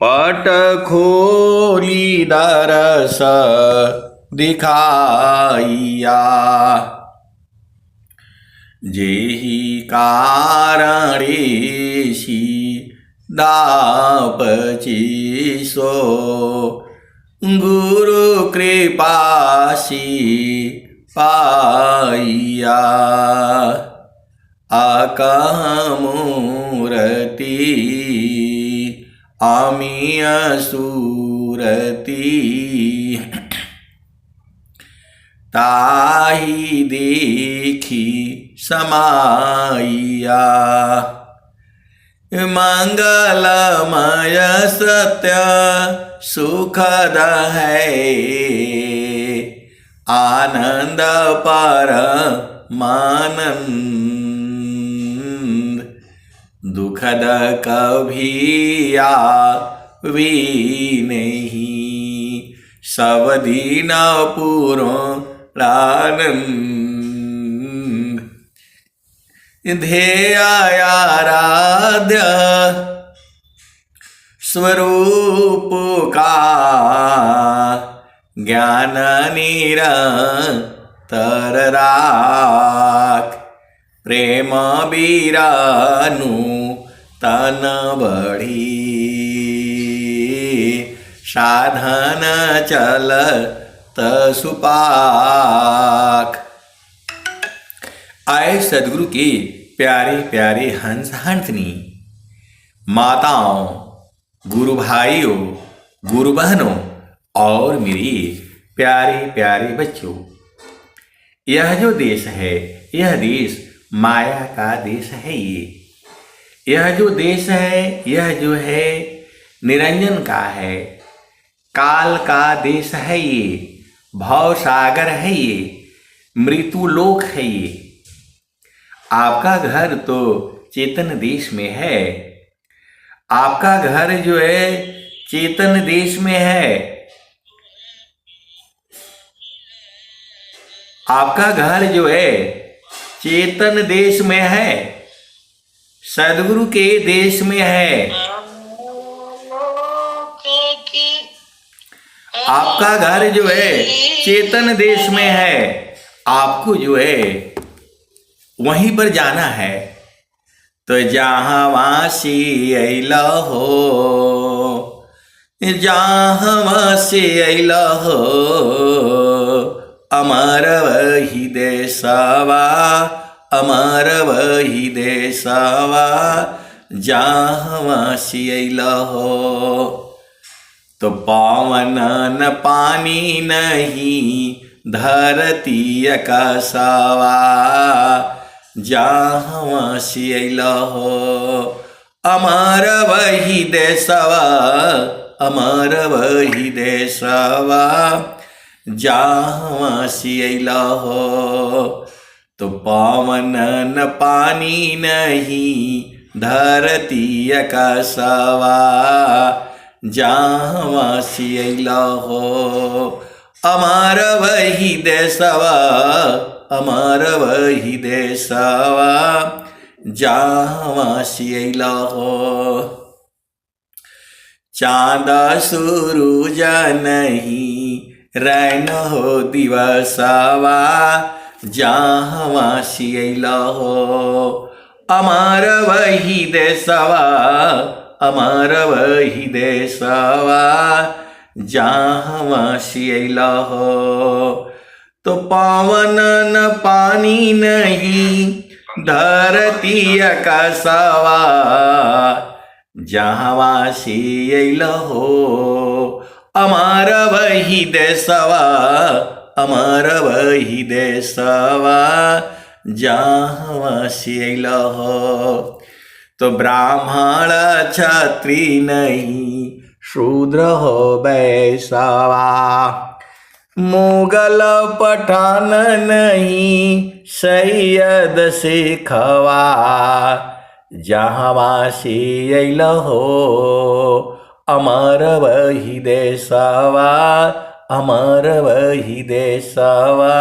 पट खोली दरस दिखाइया। जेहि कारणेशी दापची सो गुरु कृपासी पाइया। आकह मूरति आमिय सूरति ताहि देखी समाइया। मंगलमय सत्य सुखद है आनंद परमानंद। दुखद कभी आवी नहीं सब दिन पूर्णानंद। ध्येय आराध्य स्वरूप का ज्ञान निरंतर राख। प्रेम बीरानु तन बढ़ी साधन चलत सुपाख। आए सदगुरु के प्यारे प्यारे हंस हंसनी, माताओं, गुरु भाइयों, गुरु बहनों और मेरे प्यारे प्यारे बच्चों। यह जो देश है, यह देश माया का देश है। यह जो देश है, यह जो है निरंजन का है, काल का देश है। ये भव सागर है, ये मृत्यु लोक है। ये आपका घर तो चेतन देश में है। आपका घर जो है चेतन देश में है। आपका घर जो है चेतन देश में है, सदगुरु के देश में है। आपका घर जो है चेतन देश में है। आपको जो है वहीं पर जाना है। तो जहाँ वासी अइला हो, जहाँ वासी अइला हो, अमर वही देशवा, अमर वही देशवा, जहाँ वासी अइला हो। तो पावन न पानी नहीं धरती आकाशवा, जहाँ वासी अइला हो। अमर वही देशवा, अमर वही देशवा, जहाँ वासी अइला हो। तो पावन न पानी नहीं धरती आकाशवा, जहाँ वासी अइला हो। अमर वही देशवा, अमर वही देशवा, जहाँ वासी अइला हो। चाँद सूरज नहीं रैन हो दिवसवा, जहाँ वासी अइला हो। अमर वही देशवा, अमर वही देशवा, जहाँ वासी अइला हो। तो पावन न पानी नहीं धरती आकाशवा, जहाँ वासी अइला हो। अमर वही देशवा, अमर वही देशवा, जहाँ वासी अइला हो। तो ब्राह्मण क्षत्रि नहीं शूद्र हो वैश्यवा, मुगल पठान नहीं सैयद सिखवा, जहाँ वासी अइला हो। अमर वही देशवा, अमर वही देशवा,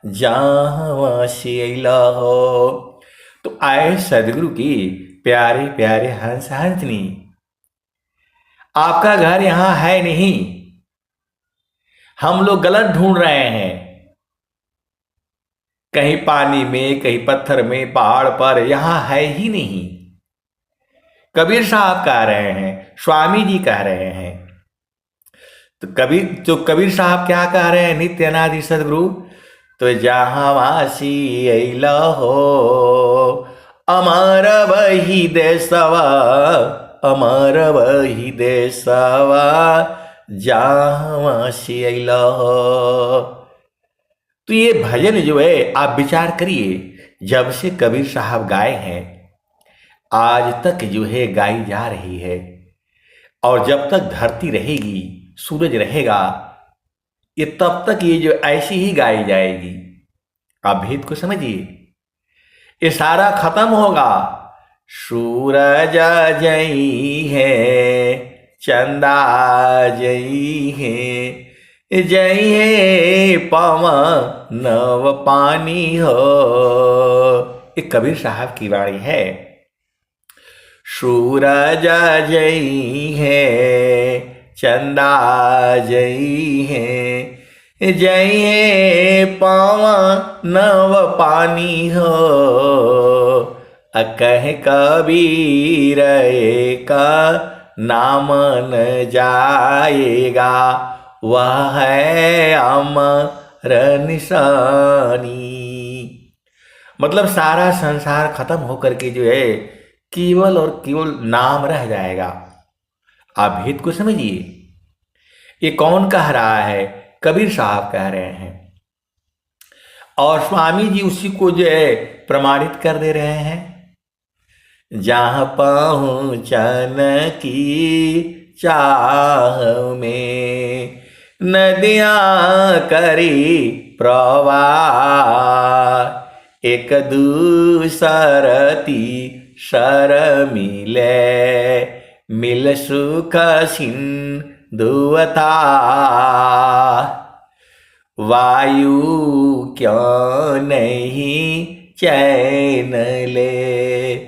जहाँ वासी अइला हो। तो आए सदगुरु की प्यारे प्यारे हंस हंसनी, आपका घर यहां है नहीं, हम लोग गलत ढूंढ रहे हैं, कहीं पानी में, कहीं पत्थर में, पहाड़ पर, यहां है ही नहीं। कबीर साहब कह रहे हैं, स्वामी जी कह रहे हैं। तो कबीर साहब क्या कह रहे हैं, नित्य अनादि सदगुरु, तो जहाँ वासी अइला हो, अमर वही देसवा, अमर वही देसवा, जहाँ वासी अइला हो। तो ये भजन जो है आप विचार करिए, जब से कबीर साहब गाए हैं आज तक जो है गाई जा रही है, और जब तक धरती रहेगी, सूरज रहेगा, ये तब तक ये जो ऐसी ही गाई जाएगी। आप भेद को समझिए, ये सारा खत्म होगा। सूरज जई है, चंदा जई है, जई है पवन नव पानी हो। ये कबीर साहब की वाणी है। सूरज जई है, चंदा जई है, जई है पवन नव पानी हो। कह कबीर का नाम न जाएगा, वह है अमर निशानी। मतलब सारा संसार खत्म होकर के जो है केवल और केवल नाम रह जाएगा। आप भेद को समझिए, ये कौन कह रहा है, कबीर साहब कह रहे हैं, और स्वामी जी उसी को जो है प्रमाणित कर दे रहे हैं। जहाँ पहुँचन की चाह में, नदियाँ करी प्रवाह, एक दूसरती शर मिले, मिल सुख सिंधुवता। वायु क्यों नहीं चैन ले,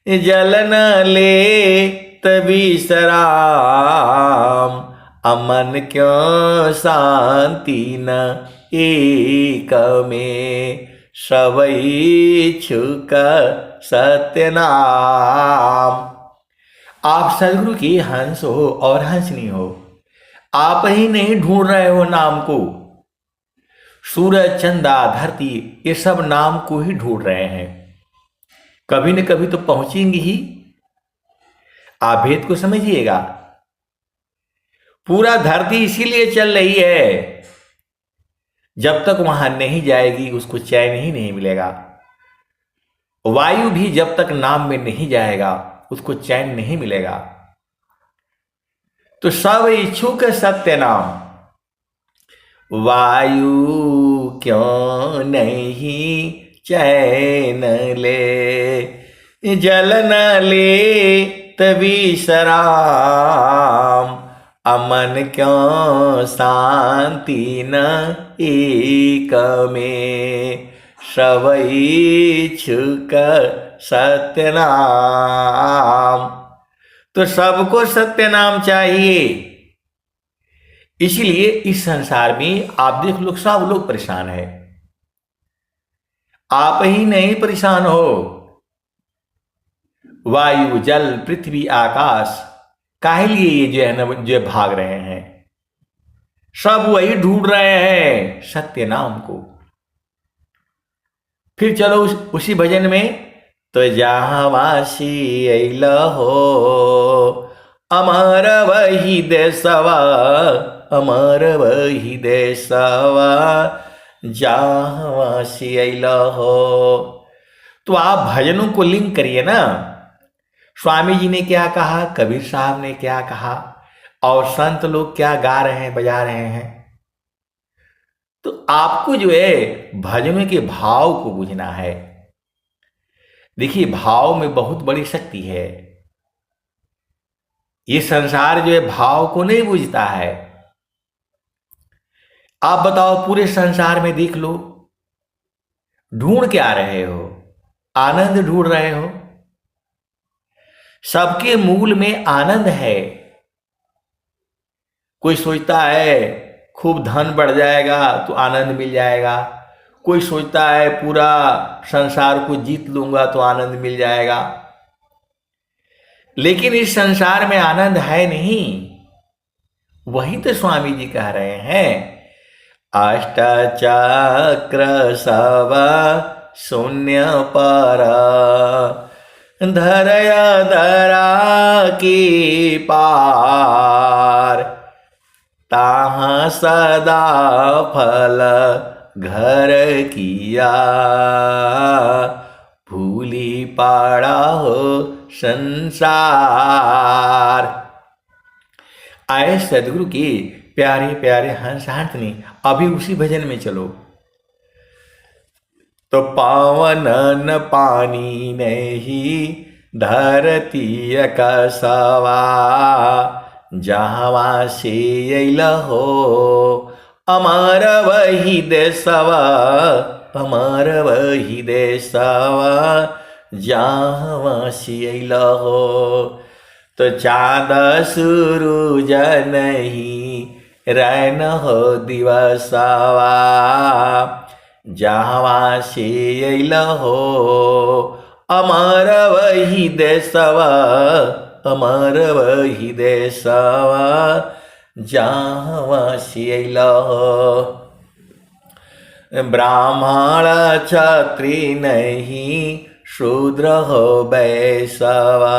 जल न ले तभी सराम, अमन क्यों शांति न एक में, सवई छुक सत्य नाम। आप सदगुरु की हंस हो और हंसनी हो, आप ही नहीं ढूंढ रहे हो नाम को। सूरज चंदा धरती ये सब नाम को ही ढूंढ रहे हैं, कभी न कभी तो पहुंचेंगे ही। आप भेद को समझिएगा, पूरा धरती इसीलिए चल रही है, जब तक वहां नहीं जाएगी उसको चैन ही नहीं मिलेगा। वायु भी जब तक नाम में नहीं जाएगा उसको चैन नहीं मिलेगा। तो सब इच्छुक सत्य नाम, वायु क्यों नहीं चैन ले, जल न ले तभी सराम, अमन क्यों शांति न एक में, सवई छुक सत्य नाम। तो सबको सत्य नाम चाहिए, इसलिए इस संसार में आप देख लो सब लोग परेशान है, आप ही नहीं परेशान हो। वायु जल पृथ्वी आकाश काहे लिए ये जो है ना जो भाग रहे हैं, सब वही ढूंढ रहे हैं सत्य नाम को। फिर चलो उसी भजन में, तो जहाँ वासी अइला हो, अमर वही देसवा, अमर वही देसवा, जहाँ वासी अइला हो। तो आप भजनों को लिंक करिए ना, स्वामी जी ने क्या कहा, कबीर साहब ने क्या कहा, और संत लोग क्या गा रहे हैं, बजा रहे हैं। तो आपको जो है भजनों के भाव को बुझना है। देखिए भाव में बहुत बड़ी शक्ति है, ये संसार जो है भाव को नहीं बुझता है। आप बताओ पूरे संसार में देख लो, ढूंढ क्या रहे हो, आनंद ढूंढ रहे हो। सबके मूल में आनंद है, कोई सोचता है खूब धन बढ़ जाएगा तो आनंद मिल जाएगा, कोई सोचता है पूरा संसार को जीत लूंगा तो आनंद मिल जाएगा। लेकिन इस संसार में आनंद है नहीं। वही तो स्वामी जी कह रहे हैं, अष्टचक्र सब शून्य पर धरया धरा की पार, ताहाँ सदा फल घर किया, भूली पड़ा हो संसार। आए सदगुरु की प्यारे प्यारे हंस हाथनी, अभी उसी भजन में चलो। तो पावन न पानी नहीं धरती कसवा, जहाँ से अइल हो अमर वही देशवा, अमर वही देशवा, जहाँ से अइल हो। तो चाँद सूरज नहीं रैन हो दिवसवा, जहाँ से अइल हो अमर वही देशवा, अमर वही देशवा, जहाँ से अइल हो। ब्राह्मण क्षत्रिय नहीं शूद्र हो वैश्वा,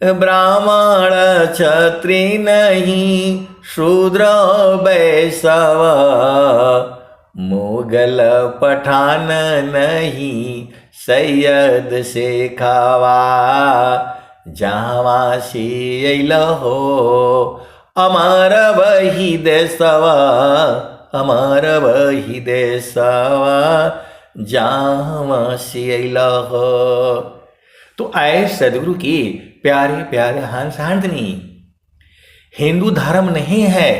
ब्राह्मण क्षत्रिय नहीं शूद्र वैश्वा, मुगल पठान नहीं सैयद शेखावा, जहाँ से अइल हो अमर वही देशवा, अमर वही देशवा, जहाँ से अइल हो। तो आए सदगुरु की प्यारे प्यारे हंस हाथनी, हिंदू धर्म नहीं है।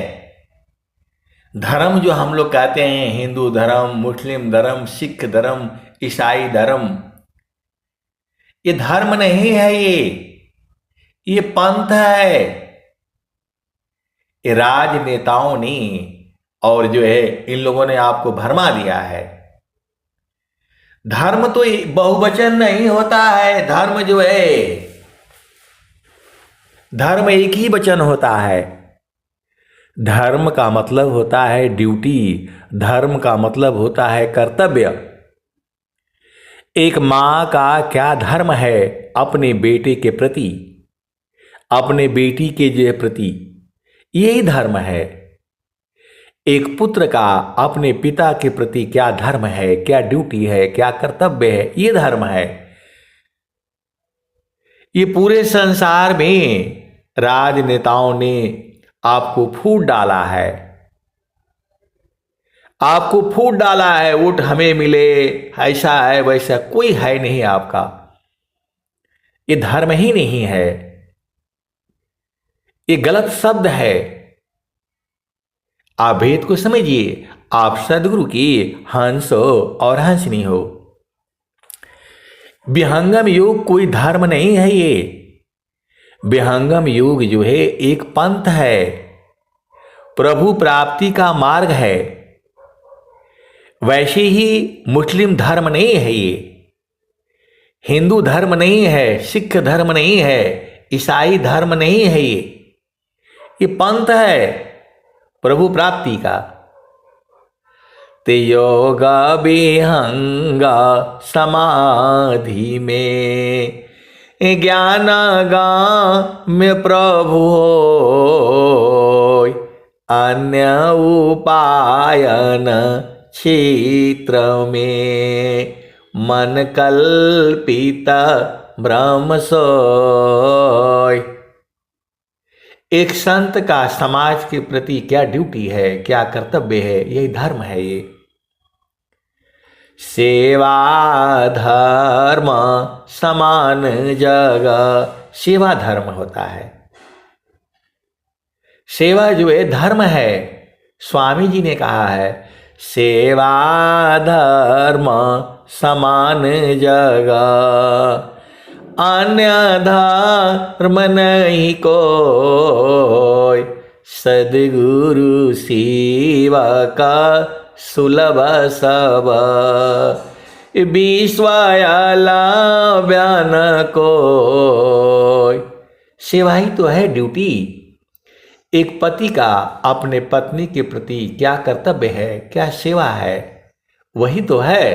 धर्म जो हम लोग कहते हैं, हिंदू धर्म, मुस्लिम धर्म, सिख धर्म, ईसाई धर्म, ये धर्म नहीं है, ये पंथ है। ये राजनेताओं ने और जो है इन लोगों ने आपको भरमा दिया है। धर्म तो बहुवचन नहीं होता है, धर्म जो है धर्म एक ही वचन होता है। धर्म का मतलब होता है ड्यूटी, धर्म का मतलब होता है कर्तव्य। एक माँ का क्या धर्म है अपने बेटे के प्रति, अपने बेटी के जो प्रति, यही धर्म है। एक पुत्र का अपने पिता के प्रति क्या धर्म है, क्या ड्यूटी है, क्या कर्तव्य है, ये धर्म है। ये पूरे संसार में राजनेताओं ने आपको फूट डाला है, आपको फूट डाला है। वोट हमें मिले, ऐसा है वैसा, कोई है नहीं आपका। ये धर्म ही नहीं है, ये गलत शब्द है। आप भेद को समझिए। आप सदगुरु की हंस हो और हंसनी हो। विहंगम योग कोई धर्म नहीं है। ये विहंगम योग जो है एक पंथ है, प्रभु प्राप्ति का मार्ग है। वैसे ही मुस्लिम धर्म नहीं है, ये हिंदू धर्म नहीं है, सिख धर्म नहीं है, ईसाई धर्म नहीं है। ये पंथ है प्रभु प्राप्ति का। ते योग विहंग समाधि में ज्ञान गाम्य प्रभु होय, अन्य उपायन क्षेत्र में मन कल्पित ब्रह्म सोय। एक संत का समाज के प्रति क्या ड्यूटी है, क्या कर्तव्य है, यही धर्म है। ये सेवा धर्म समान जगह, सेवा धर्म होता है। सेवा जो है धर्म है। स्वामी जी ने कहा है सेवा धर्म समान जगह, अन्य धर्म नहीं कोई, सद्गुरु सेवा का सुलभ सब, विश्वायाला बयान को। सेवा ही तो है ड्यूटी। एक पति का अपने पत्नी के प्रति क्या कर्तव्य है, क्या सेवा है, वही तो है।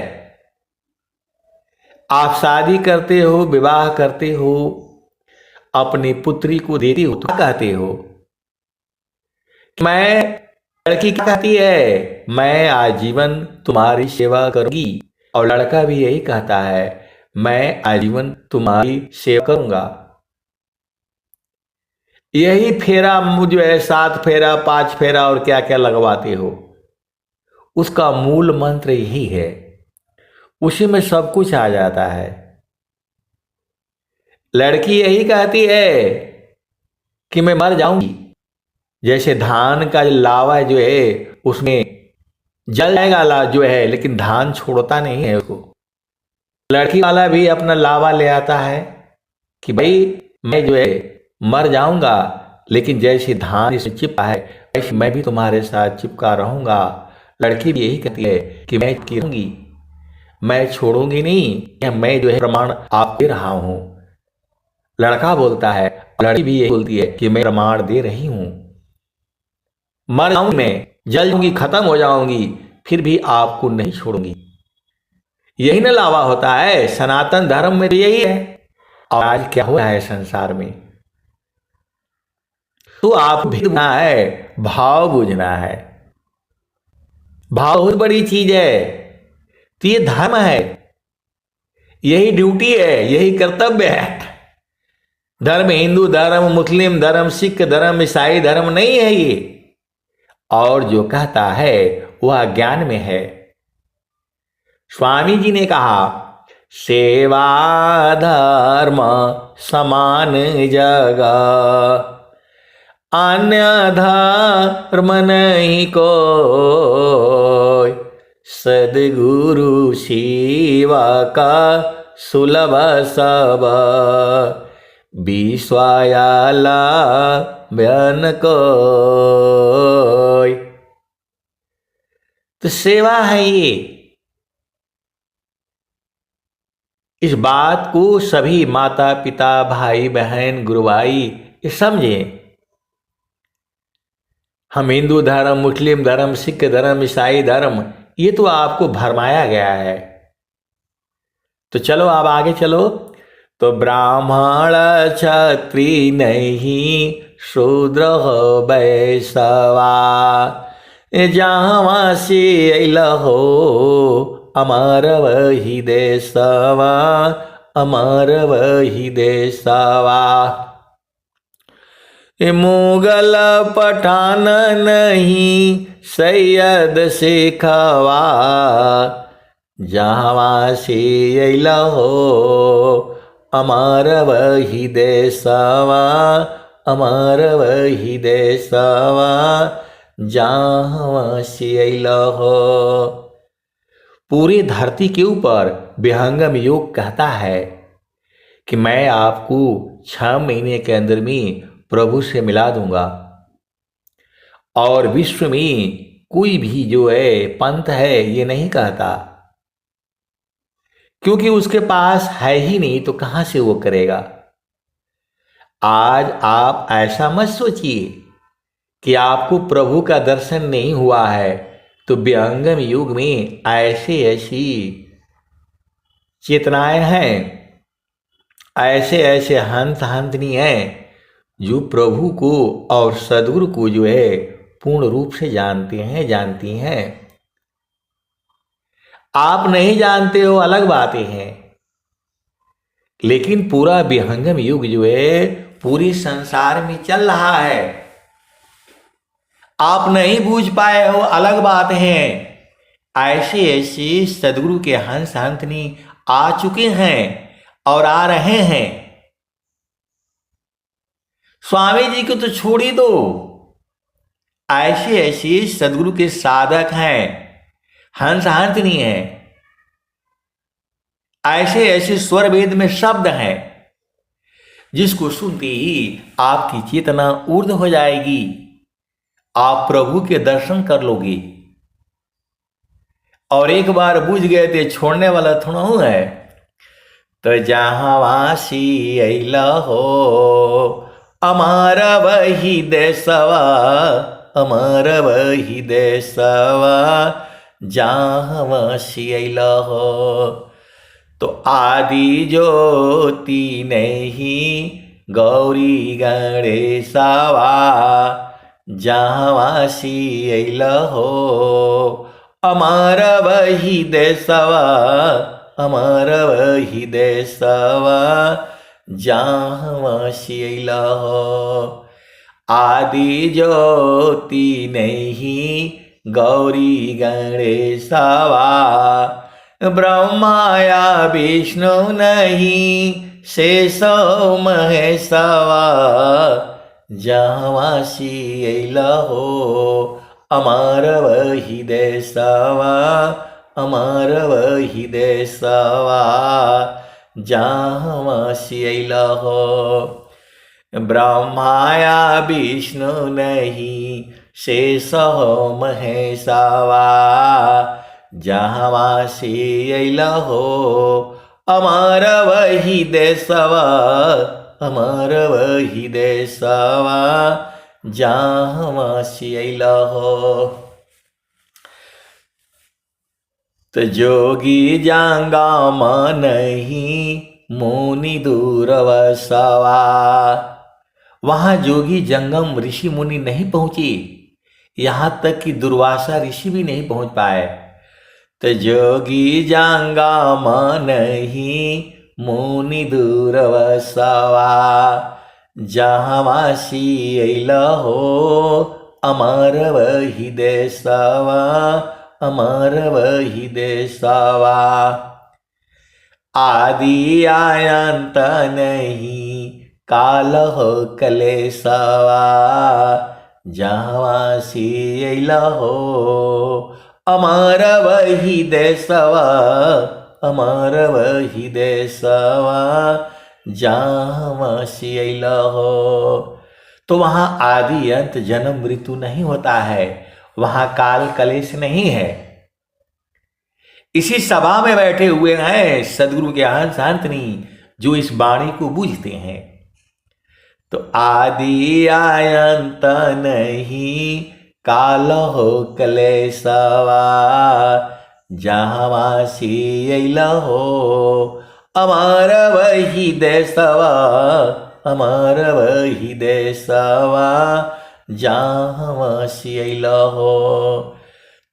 आप शादी करते हो, विवाह करते हो, अपनी पुत्री को देती हो तो क्या कहते हो? मैं, लड़की क्या कहती है, मैं आजीवन तुम्हारी सेवा करूंगी। और लड़का भी यही कहता है, मैं आजीवन तुम्हारी सेवा करूंगा। यही फेरा जो है, 7 फेरा 5 फेरा और क्या क्या लगवाते हो, उसका मूल मंत्र यही है। उसी में सब कुछ आ जाता है। लड़की यही कहती है कि मैं मर जाऊंगी। जैसे धान का लावा जो है उसमें जल जाएगा जो है, लेकिन धान छोड़ता नहीं है उसको। लड़की वाला भी अपना लावा ले आता है कि भाई मैं जो है मर जाऊंगा, लेकिन जैसे धान इसमें चिपका है वैसे मैं भी तुम्हारे साथ चिपका रहूंगा। लड़की भी यही कहती है कि मैं चिपकी रहूंगी, मैं छोड़ूंगी नहीं, या मैं जो है प्रमाण आप दे रहा हूं। लड़का बोलता है, लड़की भी यही बोलती है कि मैं प्रमाण दे रही हूं, मर जाऊंगी, मैं जल जाऊंगी, खत्म हो जाऊंगी, फिर भी आपको नहीं छोड़ूंगी। यही ना लावा होता है। सनातन धर्म में तो यही है। और आज क्या हो रहा है संसार में, तो आप भी बुझना है, भाव बुझना है। भाव बहुत बड़ी चीज है। तो ये धर्म है, यही ड्यूटी है, यही कर्तव्य है। धर्म हिंदू धर्म, मुस्लिम धर्म, सिख धर्म, ईसाई धर्म नहीं है ये। और जो कहता है वह ज्ञान में है। स्वामी जी ने कहा, सेवा धर्म समान जगह, अन्य धर्म नहीं कोई, सद्गुरु सेवा का सुलभ सब, विश्वायाला बयान कोई। तो सेवा है ये। इस बात को सभी माता पिता भाई बहन गुरु भाई ये समझें। हम हिंदू धर्म, मुस्लिम धर्म, सिख धर्म, ईसाई धर्म, ये तो आपको भरमाया गया है। तो चलो आप आगे चलो। तो ब्राह्मण क्षत्रिय नहीं, शूद्र हो वैश्यवा, जहाँ से अल हो अमर वही देशवा, अमर वही देशवा। मुगल पठान नहीं, सैयद सिखवा, जहाँ से अल हो अमर वही देशवा, अमर वही देशवा, जहाँ से अल हो। पूरी धरती के ऊपर विहंगम योग कहता है कि मैं आपको 6 महीने के अंदर में प्रभु से मिला दूंगा। और विश्व में कोई भी जो है पंथ है ये नहीं कहता, क्योंकि उसके पास है ही नहीं, तो कहां से वो करेगा। आज आप ऐसा मत सोचिए कि आपको प्रभु का दर्शन नहीं हुआ है। तो विहंगम युग में ऐसे ऐसी चेतनाएं हैं, ऐसे ऐसे हंस हंसनी हैं जो प्रभु को और सद्गुरु को जो है पूर्ण रूप से जानते हैं, जानती हैं। आप नहीं जानते हो अलग बातें हैं, लेकिन पूरा विहंगम युग जो है पूरी संसार में चल रहा है। आप नहीं बूझ पाए हो अलग बात है। ऐसे ऐसे सद्गुरु के हंस हंसनी आ चुके हैं और आ रहे हैं। स्वामी जी को तो छोड़ ही दो, ऐसे ऐसे सद्गुरु के साधक हैं, हंस हंसनी है। ऐसे ऐसे स्वर वेद में शब्द हैं जिसको सुनते ही आपकी चेतना ऊर्ध्व हो जाएगी। आप प्रभु के दर्शन कर लोगे। और एक बार बुझ गए तो छोड़ने वाला थोड़ा हूं है। तो जहाँ वासी अइला हो अमारा वही देसवा, अमारा वही देसवा, जहाँ वासी अइला हो। तो आदि ज्योति नहीं गौरी गणेशवा, जहाँ वासी अइला हो अमर वही देसवा, अमर वही देसवा, जहाँ वासी अइला हो। आदि ज्योति नहीं गौरी गणेशवा, ब्रह्माया विष्णु नहीं शेष महेशवा, जहाँ वासी अइला हो अमर वही देसवा, अमर वही देसवा, जहाँ वासी अइला हो। ब्रह्माया विष्णु नहीं शेष महेशवा, जहाँ वासी अइला हो अमर वही देसवा, अमर वही देसवा, जहाँ वासी अइला हो। तो जोगी जंगम नहीं मुनि दूरवसवा, वहां जोगी जंगम ऋषि मुनि नहीं पहुंचे, यहां तक कि दुर्वासा ऋषि भी नहीं पहुंच पाए। तो जोगी जंगम नहीं मुनि दूरवसवा, जहाँ वासी अइला हो अमर वही देसवा, अमर वही देसवा। आदि अनंत नहीं काल हो कलेशवा, जहाँ वासी अइला हो अमर वही देसवा, अमर वही देसवा, जहाँ वासी अइला हो। तो वहां आदि अंत जन्म मृत्यु नहीं होता है, वहां काल कलेश नहीं है। इसी सभा में बैठे हुए हैं सदगुरु के हंस हंसनी, जो इस वाणी को बूझते हैं। तो आदि अनंत नहीं काल हो कलेशवा, जहाँ वासी अइला हो अमर वही देसवा, अमर वही देसवा, जहाँ वासी अइला हो।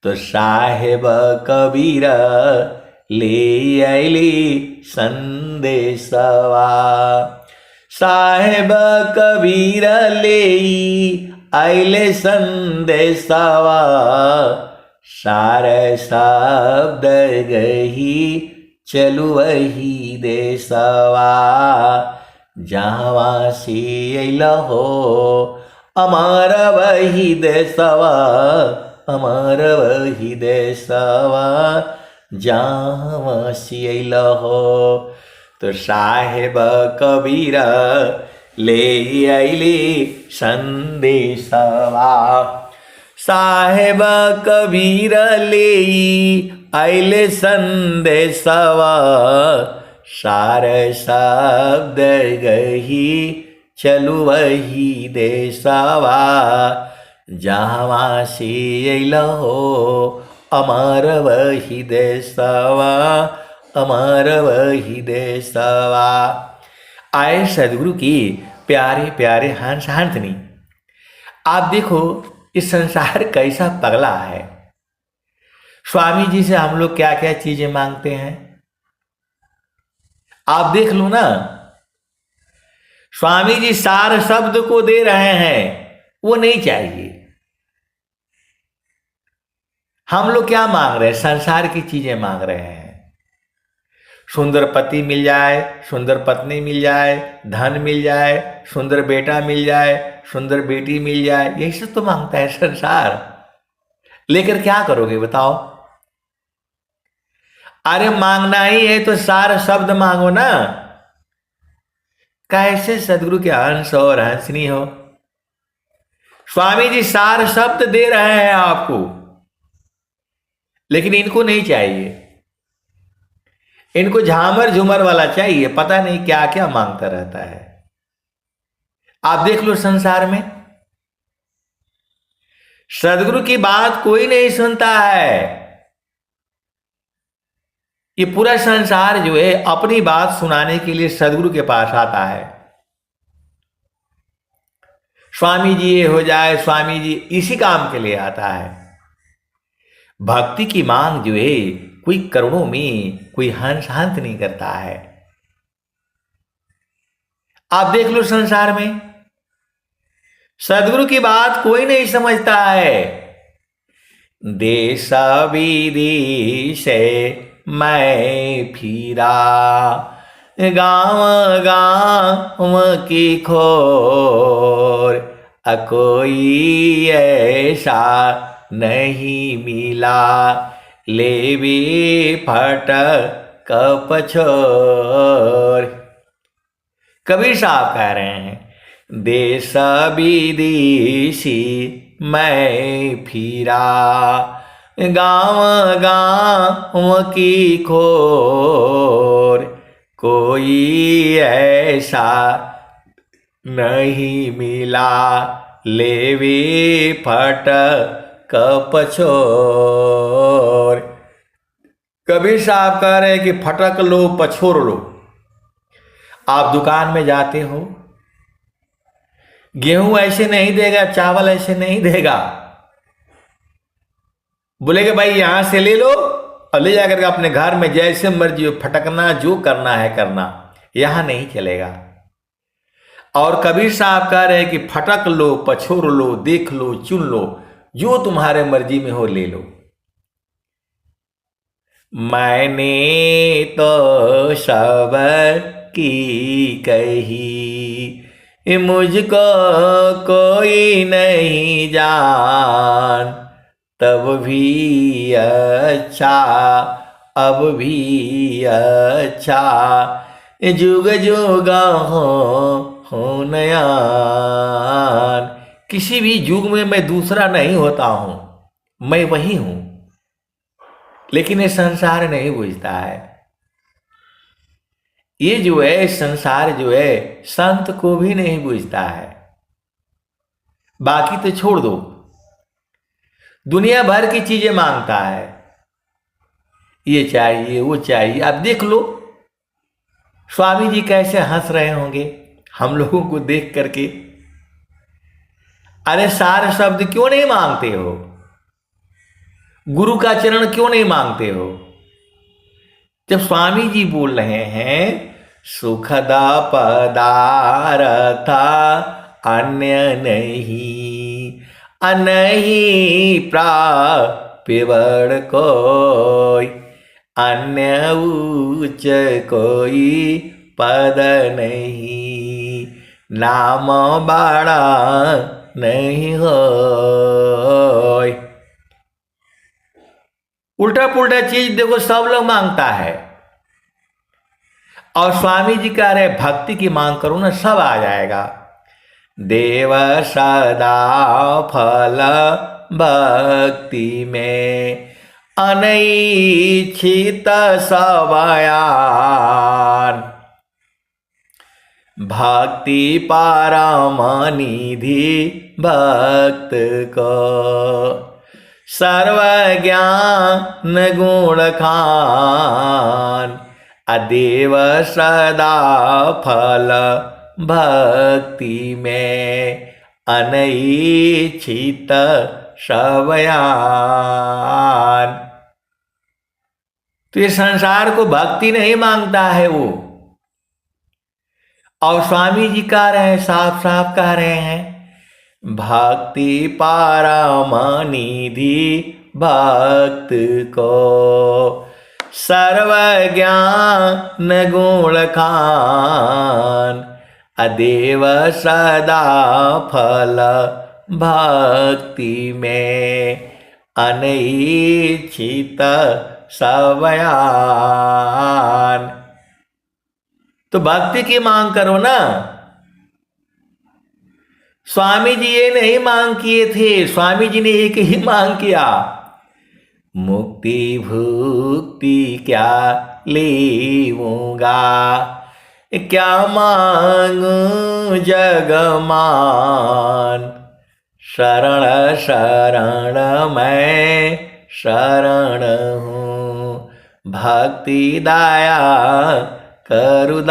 तो साहेब कबीर ले अइली संदेशवा, साहेब कबीर ले अइले संदेशवा, सारे शब्द गही चलु वही देसवा, जहाँ वासी अइला हो अमर वही देसवा, अमर वही देसवा, जहाँ वासी अइला हो। तो साहेब कबीर ले अइली संदेशवा, साहेब कबीर ले अइले संदेशवा, सारे शब्द गही चलु वही देसवा, जहाँ वासी अइला हो अमर वही देसवा, अमर वही देसवा। आए सदगुरु की प्यारे प्यारे हंस हंसनी, आप देखो इस संसार कैसा पगला है। स्वामी जी से हम लोग क्या क्या चीजें मांगते हैं, आप देख लो ना। स्वामी जी सार शब्द को दे रहे हैं, वो नहीं चाहिए। हम लोग क्या मांग रहे हैं, संसार की चीजें मांग रहे हैं। सुंदर पति मिल जाए, सुंदर पत्नी मिल जाए, धन मिल जाए, सुंदर बेटा मिल जाए, सुंदर बेटी मिल जाए, यही सब तो मांगता है संसार। लेकर क्या करोगे बताओ। अरे मांगना ही है तो सार शब्द मांगो ना। कैसे सदगुरु के हंस और हंसनी हो। स्वामी जी सार शब्द दे रहे हैं आपको, लेकिन इनको नहीं चाहिए। इनको झामर झूमर वाला चाहिए, पता नहीं क्या क्या मांगता रहता है। आप देख लो संसार में सदगुरु की बात कोई नहीं सुनता है। ये पूरा संसार जो है अपनी बात सुनाने के लिए सदगुरु के पास आता है। स्वामी जी ये हो जाए, स्वामी जी, इसी काम के लिए आता है। भक्ति की मांग जो है कोई करोड़ों में कोई हंस हंत नहीं करता है। आप देख लो संसार में सदगुरु की बात कोई नहीं समझता है। देश विदेश मैं फिरा, गाँव गाँव की खोर, कोई ऐसा नहीं मिला, लेवी फट कपछोर। कबीर साहब कह रहे हैं, देश विदेशी मैं फिरा, गाँव गाँव की खोर, कोई ऐसा नहीं मिला, लेवी फट कपछोर। कबीर साहब कह रहे हैं कि फटक लो पछोर लो। आप दुकान में जाते हो, गेहूं ऐसे नहीं देगा, चावल ऐसे नहीं देगा, बोलेगा भाई यहां से ले लो और ले जाकर के अपने घर में जैसे मर्जी हो फटकना, जो करना है करना, यहां नहीं चलेगा। और कबीर साहब कह रहे हैं कि फटक लो पछोर लो, देख लो चुन लो, जो तुम्हारे मर्जी में हो ले लो। मैंने तो सब की कही, मुझको कोई नहीं जान, तब भी अच्छा अब भी अच्छा, जुग जुग हो नयान। किसी भी युग में मैं दूसरा नहीं होता हूं, मैं वही हूं। लेकिन ये संसार नहीं बुझता है। ये जो है संसार जो है संत को भी नहीं बुझता है। बाकी तो छोड़ दो, दुनिया भर की चीजें मांगता है, ये चाहिए वो चाहिए। अब देख लो स्वामी जी कैसे हंस रहे होंगे हम लोगों को देख करके। अरे सार शब्द क्यों नहीं मांगते हो? गुरु का चरण क्यों नहीं मांगते हो? जब स्वामी जी बोल रहे हैं सुखदा पदार्थ अन्य नहीं, नहीं प्राप्यवड़ कोई, अन्य उच्च कोई पद नहीं, नाम बड़ा नहीं हो। उल्टा पुल्टा चीज देखो सब लोग मांगता है, और स्वामी जी कह रहे भक्ति की मांग करो ना, सब आ जाएगा। देव सदा फल भक्ति में, अनैच्छित सवयान, भक्ति परम निधि भक्त को, सर्वज्ञान गुण खान, अदेव सदा फल भक्ति में, अनैच्छित सवयान। तो ये संसार को भक्ति नहीं मांगता है वो। और स्वामी जी कह रहे हैं, साफ साफ कह रहे हैं, भक्ति परम निधि भक्त को, सर्वज्ञान गुण खान, अदेव सदा फल भक्ति में, अनैच्छित सवयान। तो भक्ति की मांग करो ना। स्वामी जी ये नहीं मांग किए थे, स्वामी जी ने एक ही मांग किया, मुक्ति भुक्ति क्या लेऊंगा, क्या मांगू जगमान, शरण शरण मैं शरण हूँ, भक्ति दया करुदान।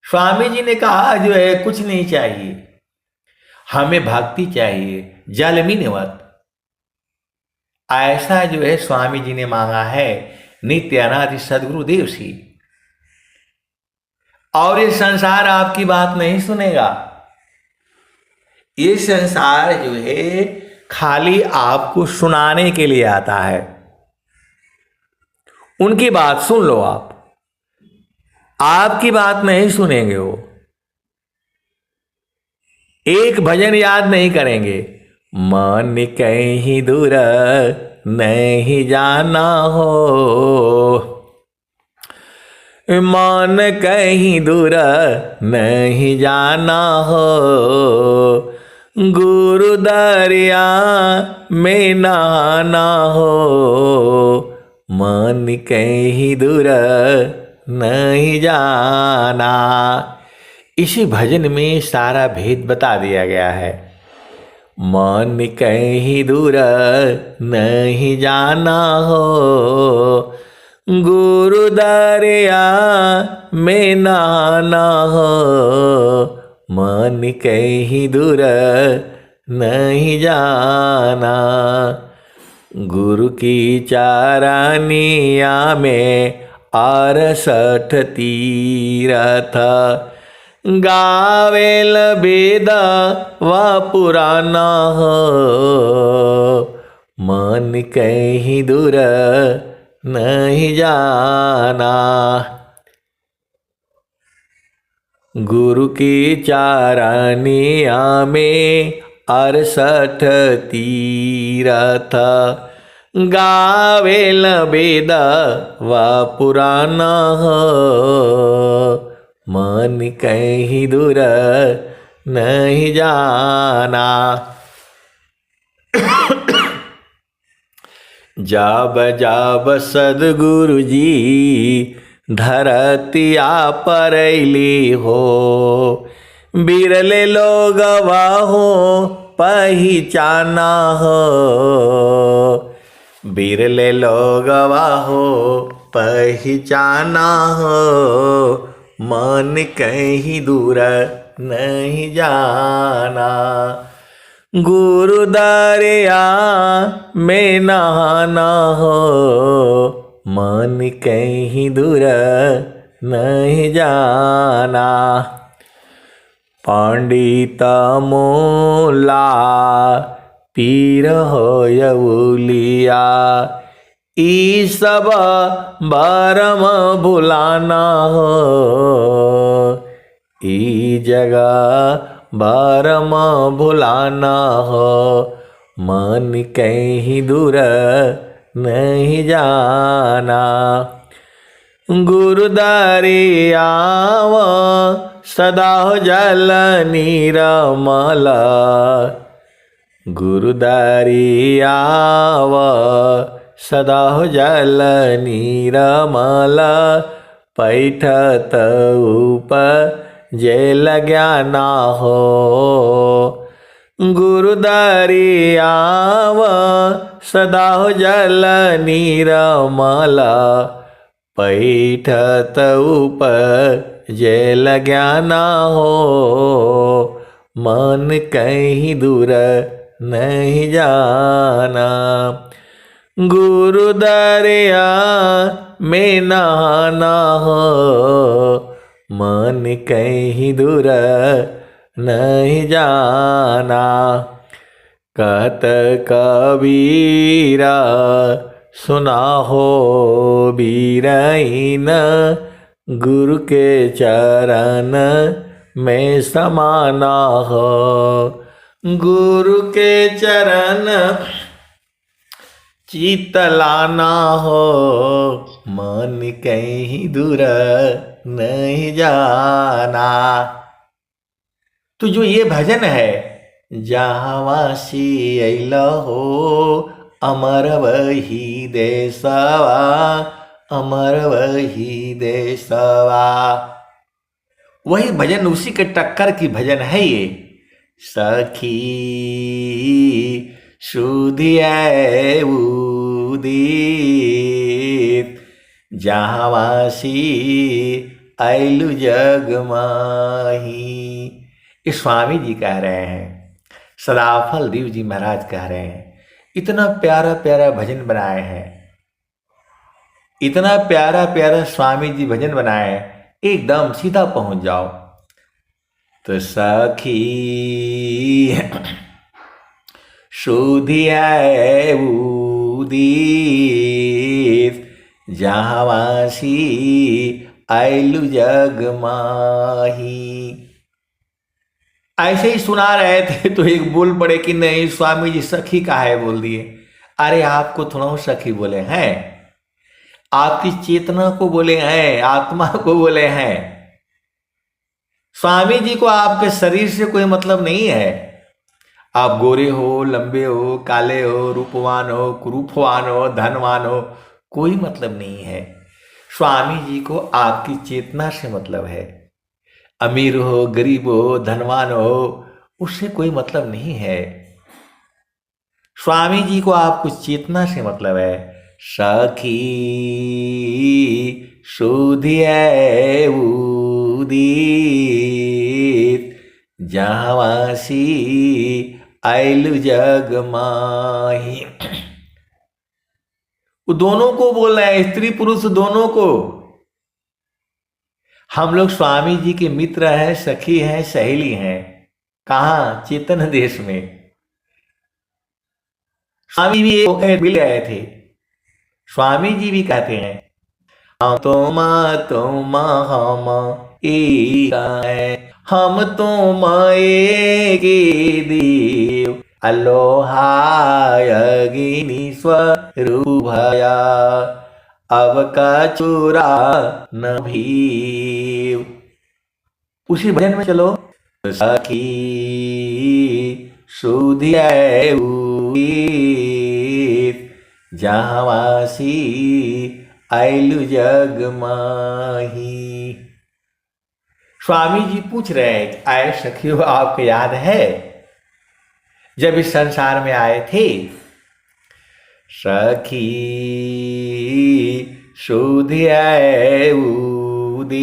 स्वामी जी ने कहा जो है कुछ नहीं चाहिए, हमें भक्ति चाहिए, जल मिनवत। ऐसा जो है स्वामी जी ने मांगा है नित्य अनादि सदगुरुदेव से। और ये संसार आपकी बात नहीं सुनेगा, ये संसार जो है खाली आपको सुनाने के लिए आता है। उनकी बात सुन लो, आपकी बात नहीं सुनेंगे वो, एक भजन याद नहीं करेंगे, मन कहीं दूर नहीं जाना हो, मन कहीं दूर नहीं जाना हो, गुरु दरिया में नहाना हो, मन कहीं दूर नहीं जाना। इसी भजन में सारा भेद बता दिया गया है। मन कहीं दूर नहीं जाना हो, गुरु दरिया में नहाना हो, मन कहीं दूर नहीं जाना, गुरु की चारानिया में 68 तीरथ, गावेल वेद व पुराना हो, मन कहीं दूर नहीं जाना, गुरु की चारानिया में 68 तीरथ, गावेल वेद व पुराना हो, मन कहीं दूर नहीं जाना। जब जब सद्गुरु जी धरतिया पर अइली हो, बिरले लोग हो पहचाना हो, बिरले लोग हो पहचाना हो, मन कहीं दूर नहीं जाना, गुरु दरिया में नहाना हो, मन कहीं दूर नहीं जाना, पंडित मोला पीर हो यउलिया, ई सब भरम भुलाना हो, ई जगह भरम भुलाना हो, मन कहीं दूर नहीं जाना, गुरु दरियाव सदा जल निरमल, गुरु दरियाव सदा जल निरमल, पैठत ऊपर जेल ज्ञाना हो, गुरु दरियाव सदा जल निरमल, पैठत ऊपर जेल ज्ञाना हो, मन कहीं दूर नहीं जाना, गुरु दरिया में नहाना हो, मन कहीं दूर नहीं जाना, कहत कबीरा सुना हो बीरहीन, गुरु के चरण में समाना हो, गुरु के चरण चितलाना हो, मन कहीं दूर नहीं जाना। तो जो ये भजन है, जहाँवासी अल हो अमर वही देसवा, अमर वही देसवा, वही भजन, उसी के टक्कर की भजन है ये। सखी सुधिया उदित, जहाँवासी आयलु जग माही। ये स्वामी जी कह रहे हैं, सदाफल देव जी महाराज कह रहे हैं, इतना प्यारा प्यारा भजन बनाए हैं, इतना प्यारा प्यारा स्वामी जी भजन बनाए हैं, एकदम सीधा पहुंच जाओ। तो सखी सुधिया उदित, जहाँवासी आयलु जग माही। ऐसे ही सुना रहे थे तो एक बोल पड़े कि नहीं स्वामी जी सखी काहे बोल दिए। अरे आपको थोड़ा सखी बोले हैं, आपकी चेतना को बोले हैं, आत्मा को बोले हैं। स्वामी जी को आपके शरीर से कोई मतलब नहीं है। आप गोरे हो, लंबे हो, काले हो, रूपवान हो, कुरूपवान हो, धनवान हो, कोई मतलब नहीं है। स्वामी जी को आपकी चेतना से मतलब है। अमीर हो, गरीब हो, धनवान हो, उससे कोई मतलब नहीं है। स्वामी जी को आपको चेतना से मतलब है। सखी सुधिया उदित, जहाँवासी आयलु जग माही। वो दोनों को बोल रहे हैं, स्त्री पुरुष दोनों को। हम लोग स्वामी जी के मित्र हैं, सखी हैं, सहेली हैं। कहाँ? चेतन देश में। स्वामी भी मिल गए थे। स्वामी जी भी कहते हैं, हम तुम हम एक है, हम तुम एक देव, अलोहाय अग्नि स्वरूप भया, अब का चुरा न भीव। उसी भजन में चलो। सखी सुधिया उदित, जहाँवासी आयलु जग माही। स्वामी जी पूछ रहे हैं, आए सखियों आपको याद है जब इस संसार में आए थे? सखी सुधिया उदित,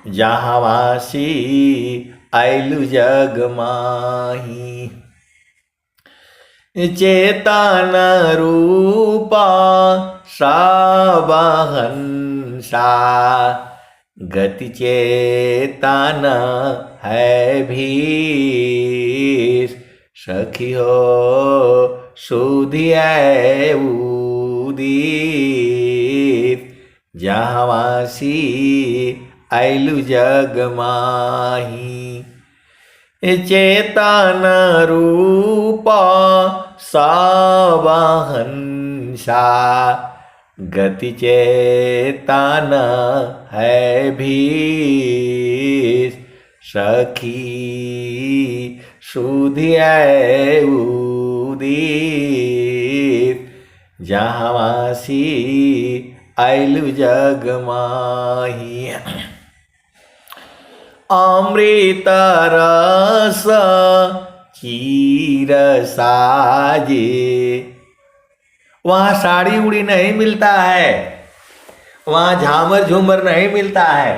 जहाँवासी आयलु जग माही। चेतन रूपा सावहंसा, गति चेतन है भीष। सखी हो सुधिया उदित, जहाँवासी आयलु जग माही। चेतन रूपा सावहंसा, गति चेतन है भीष। सखी सुधिया उदित, जहाँवासी आयलु जग माही। अमृत रस चीर साजे, वहाँ साड़ी उड़ी नहीं मिलता है, वहाँ झामर झूमर नहीं मिलता है।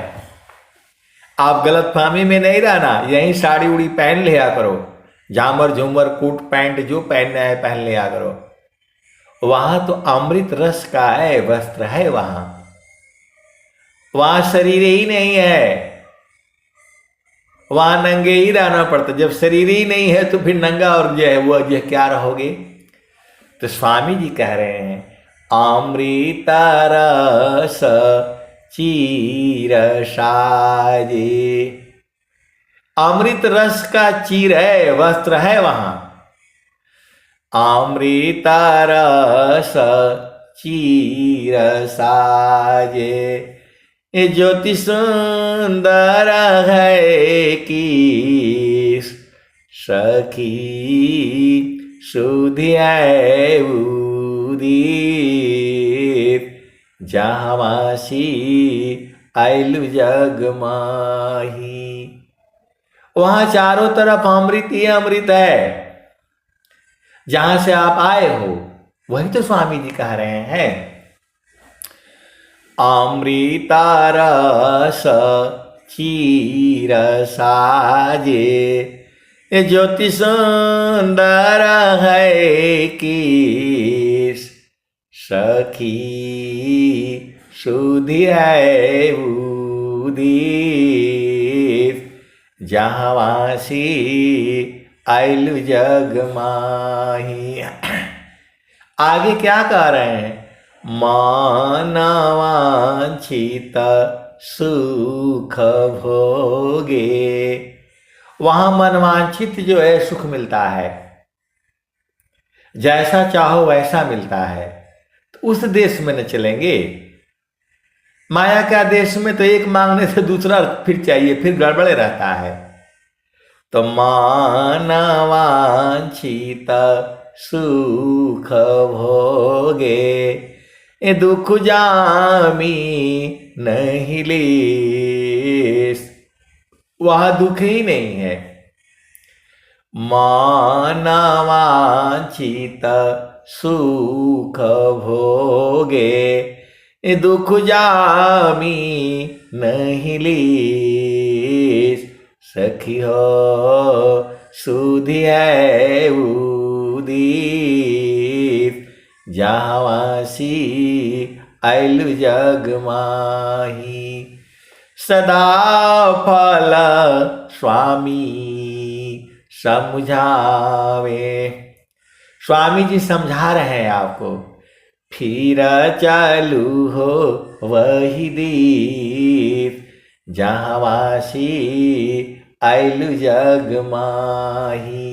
आप गलतफहमी में नहीं रहना, यहीं साड़ी उड़ी पहन लिया करो, झामर झूमर कोट पैंट जो पहनना है पहन लिया करो। वहाँ तो अमृत रस का है वस्त्र है, वहाँ शरीर ही नहीं है, वहां नंगे ही रहना पड़ता। जब शरीर ही नहीं है तो फिर नंगा और जो है वो जो क्या रहोगे। तो स्वामी जी कह रहे हैं, अमृत रस चीर साजे, अमृत रस का चीर है वस्त्र है वहां। अमृत रस चीर साजे, ये ज्योति सुंदर है कि सखी सुधियाए उदीप जहाँवासी आइलु जग माही। वहां चारों तरफ अमृत ही अमृत है। जहां से आप आए हो वही तो स्वामी जी कह रहे हैं। अमृता रस चीर साजे ये ज्योति सुंदर है कि सखी सुधि है उदीप जहाँवासी आइलु जग माही। आगे क्या कह रहे हैं? मानवांछित सुख भोगे। वहां मनवांछित जो है सुख मिलता है, जैसा चाहो वैसा मिलता है। तो उस देश में न चलेंगे। माया का देश में तो एक मांगने से दूसरा फिर चाहिए, फिर गड़बड़े रहता है। तो मानवांछित सुख भोगे ए दुख जामी नहीं लेस। वह दुख ही नहीं है। मानवांछित सुख भोगे ए दुख जामी नहीं लेस। सखी हो सुधि है उदीप जहाँवासी आइलु जग माही। सदा फल स्वामी समझावे। स्वामी जी समझा रहे हैं आपको। फिर चालू हो वही दीप जहाँवासी आइलु जग माही।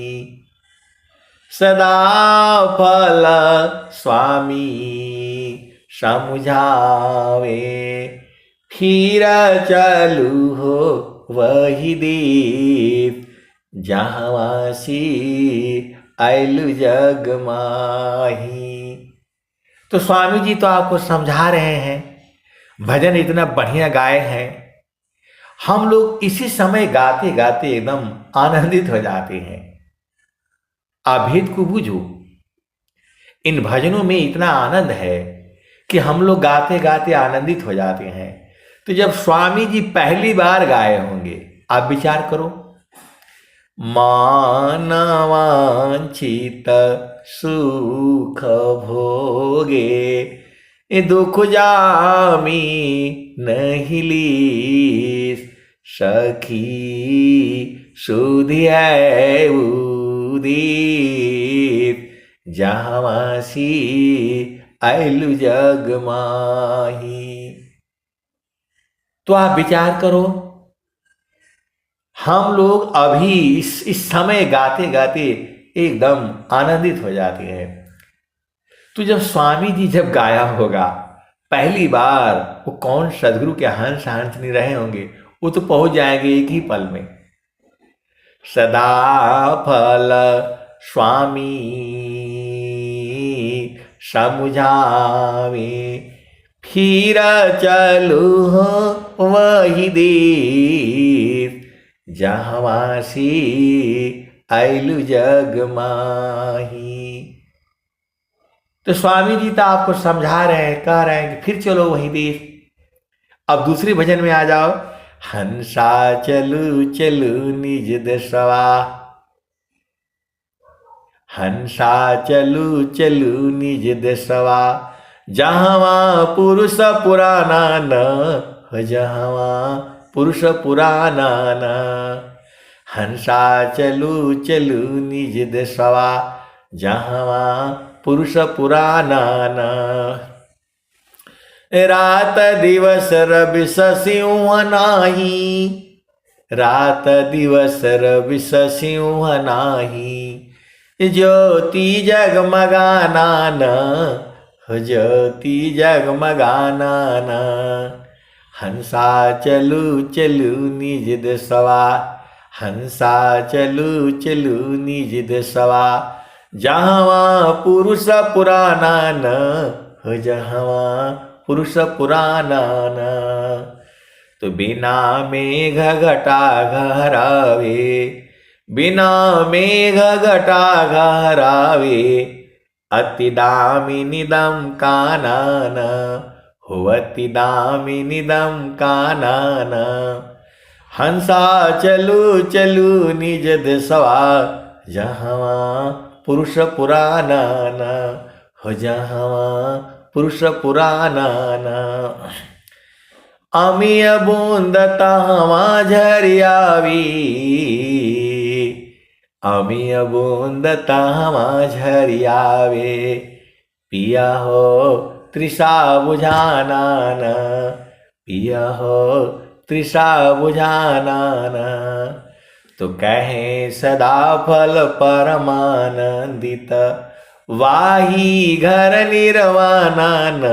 सदा फल स्वामी समझावे फिर चालू हो वही दीप जहाँवासी आइलु जग माही। तो स्वामी जी तो आपको समझा रहे हैं। भजन इतना बढ़िया गाए हैं। हम लोग इसी समय गाते गाते एकदम आनंदित हो जाते हैं। अभेद को बूझो। इन भजनों में इतना आनंद है कि हम लोग गाते गाते आनंदित हो जाते हैं। तो जब स्वामी जी पहली बार गाए होंगे, आप विचार करो। मानवांछित सुख भोगे ए दुख जामी नहीं लीस। सखी सुधि है उदीप जहाँवासी आइलु जग माही। तो आप विचार करो। हम लोग अभी इस समय गाते गाते एकदम आनंदित हो जाते हैं। तो जब स्वामी जी जब गाया होगा पहली बार, वो कौन सदगुरु के हंस हंसनी रहे होंगे, वो तो पहुंच जाएंगे एक ही पल में। सदा फल स्वामी समझावे फिर चलू हो वही दीप जहाँवासी आइलु जग माही। तो स्वामी जी तो आपको समझा रहे हैं, कह रहे हैं कि फिर चलो वही देश। अब दूसरे भजन में आ जाओ। हंसा चलू चलू निज देशवा। हंसा चलू चलू निज देशवा जहाँ पुरुष पुराना न हो। जहाँ पुरुष पुराना न। हंसा चलू चलू निज देशवा जहाँ पुरुष पुराना न। रात दिवस रवि सिंह नाही। रात दिवस रवि सिंह नाही। ज्योति जगमगाना न। ज्योति जगमगाना न। हंसा चलू चलू निज देशवा, हंसा चलू चलू निज देशवा, जहवा पुरुष पुराना न हो, जहवा पुरुष पुराना न। तो बिना मेघ घटा घरावे, बिना मेघ घटा घरावे, अति दामिनीदं कानन हो, अति दामिनीदं कानन। हंसा चलू चलू निज देशवा, जहवा पुरुष पुराना न हो, जहवा पुरुष पुराना न। अमिय बूंद तहवा झरियावी, अमिय बूंद तहवा झरियावे, पिया हो तृषा बुझाना न, पिया हो तृषा बुझाना न। तो कहें सदा फल परमानंदित, वाही घर निर्वाणा न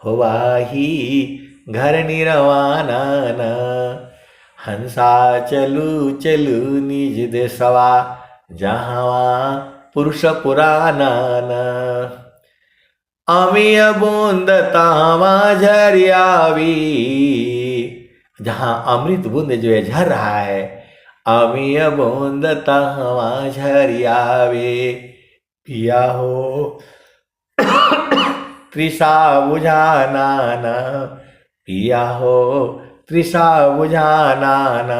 हो, वाही घर निर्वाणा न। हंसा चलू चलू निज देशवा, जहवा पुरुष पुराना न। अमिय बूंद तहवा झरियावी, जहाँ अमृत बूंद जो है झर रहा है, अमिय बूंद तहवा झरियावे, पिया हो तृषा बुझाना न, पिया हो तृषा बुझाना न।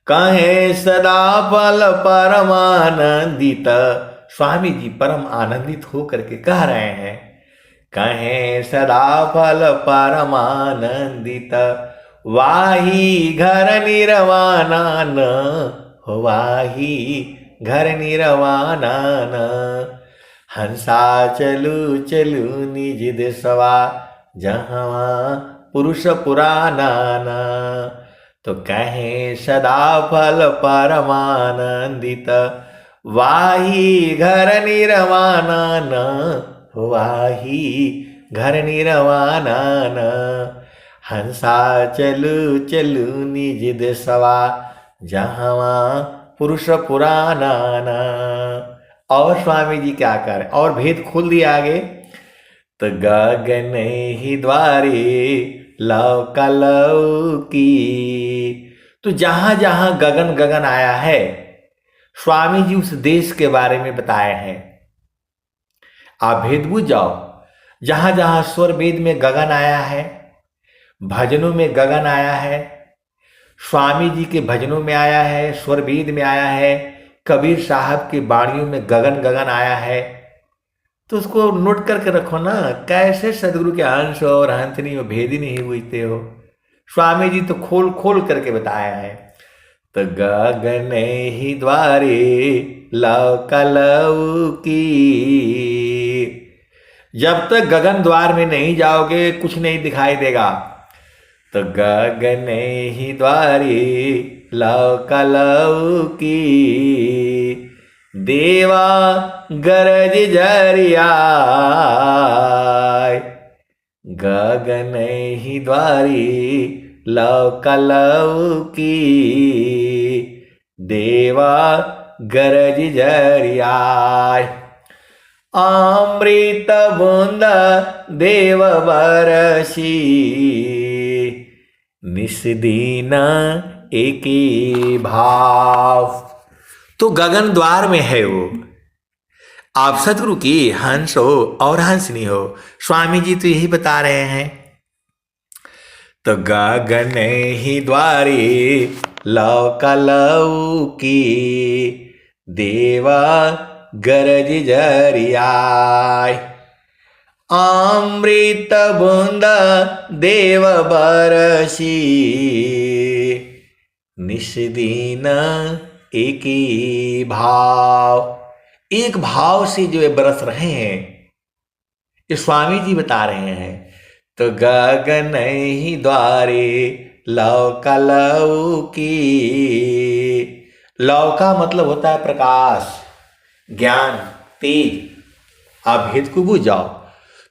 कहे सदा फल परमानंदित, स्वामी जी परम आनंदित होकर के कह रहे हैं, कहे सदा फल परमानंदित, वाही घर निर्वाणा न हो, वाही घर निर्वाणा न। हंसा चलू चलू निज देशवा, जहवा पुरुष पुराना न। तो कहें सदा फल परमानंदित, वाही घर निर्वाणा न हो, वाही घर निर्वाणा न। हंसा चलू चलू निज देशवा, जहवा पुरुष पुराना न। और स्वामी जी क्या करें, और भेद खोल दिया आगे। तो गगन ही द्वारे लौका लौकी, तो जहां जहां गगन गगन आया है, स्वामी जी उस देश के बारे में बताए हैं। आप भेद बुझ जाओ, जहां जहां स्वर वेद में गगन आया है, भजनों में गगन आया है, स्वामी जी के भजनों में आया है, स्वर वेद में आया है, कबीर साहब की वाणियों में गगन गगन आया है, तो उसको नोट करके रखो ना। कैसे सदगुरु के अंश और हंस नहीं हो, भेद ही नहीं बुझते हो। स्वामी जी तो खोल खोल करके बताया है। तो गगन ही द्वारे लौका लौकी, जब तक गगन द्वार में नहीं जाओगे कुछ नहीं दिखाई देगा। तो गगन ही द्वारे लौका लौकी, देवा गरज झरियाय, गगन ही द्वारी लौका लौकी, देवा गरज झरियाय। अमृत बूंद देव बरसी, निस्दीन एकी भाव। तो गगन द्वार में है वो। आप सदगुरु की हंस हो और हंसनी हो, स्वामी जी तो यही बता रहे हैं। तो गगन ही द्वारे लौका लौकी, देवा गरज झरियाय। अमृत बूंद देव बरसी, निस्दीन एक ही भाव। एक भाव से जो है बरस रहे हैं, ये स्वामी जी बता रहे हैं। तो गगन ही द्वारे लौका लौकी, लौका मतलब होता है प्रकाश, ज्ञान, तेज। आप भेद को बुझ जाओ।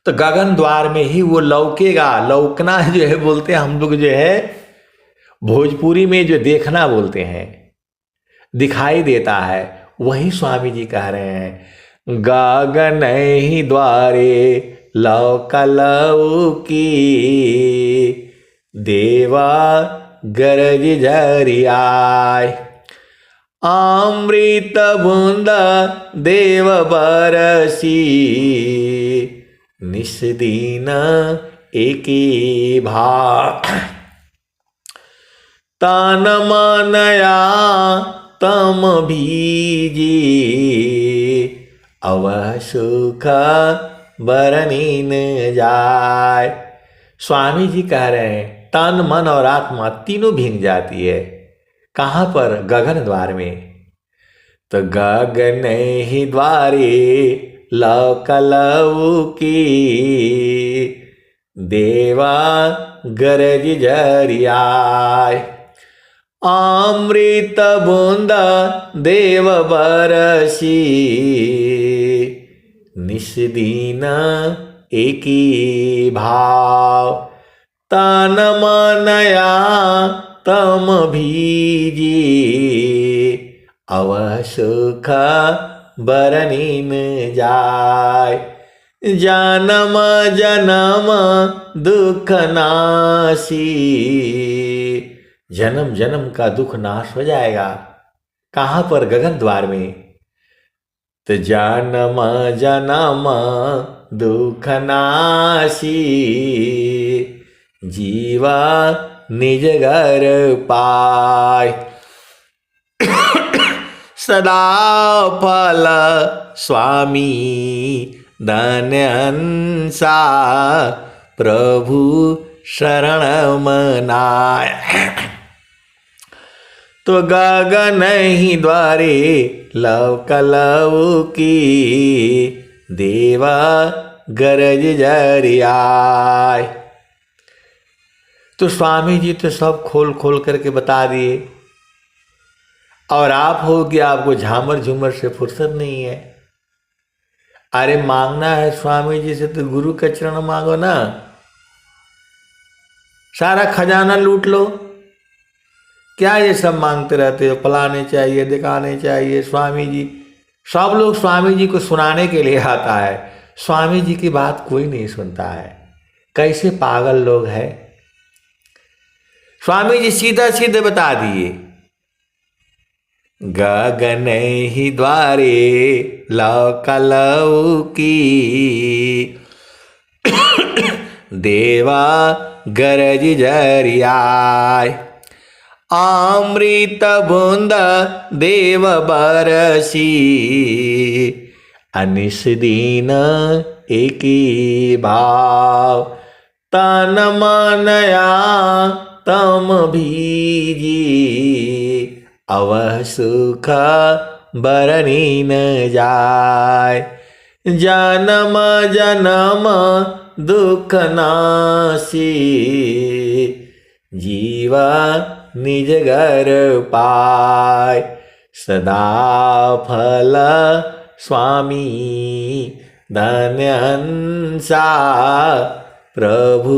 तो गगन द्वार में ही वो लौकेगा। लौकना जो है बोलते हैं हम लोग, जो है भोजपुरी में जो देखना बोलते हैं, दिखाई देता है, वही स्वामी जी कह रहे हैं। गगन ही द्वारे लौका लौकी, देवा गरज झरियाय। अमृत बूंद देव बरसी, निस दिन एकी भाव। तन मनया तम भीजी, अवह सुख बरनी न जाय। स्वामी जी कह रहे हैं तन मन और आत्मा तीनों भीग जाती है। कहाँ पर? गगन द्वार में। तो गगन ही द्वारे लौका लौकी, देवा गरज झरियाय। अमृत बूंद देव बरसी, निस दिन एकी भाव। तन मनया तम भीजी, अवह सुख बरनी न जाय। जन्म जन्म दुख नासी, जन्म जन्म का दुख नाश हो जाएगा। कहाँ पर? गगन द्वार में। तो जन्म जन्म दुख नासी, जीवा निज घर पाय। सदा फल स्वामी धन्यंसा, प्रभु शरण मनाय। तो गगन ही द्वारे लौका लौकी, देवा गरज झरियाय। तो स्वामी जी तो सब खोल खोल करके बता दिए, और आप हो कि आपको झामर झूमर से फुर्सत नहीं है। अरे मांगना है स्वामी जी से तो गुरु का चरण मांगो ना, सारा खजाना लूट लो। क्या ये सब मांगते रहते हो? फलाने चाहिए, दिखाने चाहिए। स्वामी जी, सब लोग स्वामी जी को सुनाने के लिए आता है, स्वामी जी की बात कोई नहीं सुनता है। कैसे पागल लोग हैं। स्वामी जी सीधा सीधे बता दिए, गगन ही द्वारे लौका लौकी, देवा गरज झरियाय। अमृत बूंद देव बरसी, अनिस दीन एकी भाव। तन मनया तम भीजी, अवह सुख बरनी न जाय। जन्म जन्म दुख नासी, जीवा निज घर पाय। सदा फल स्वामी धन्यंसा, प्रभु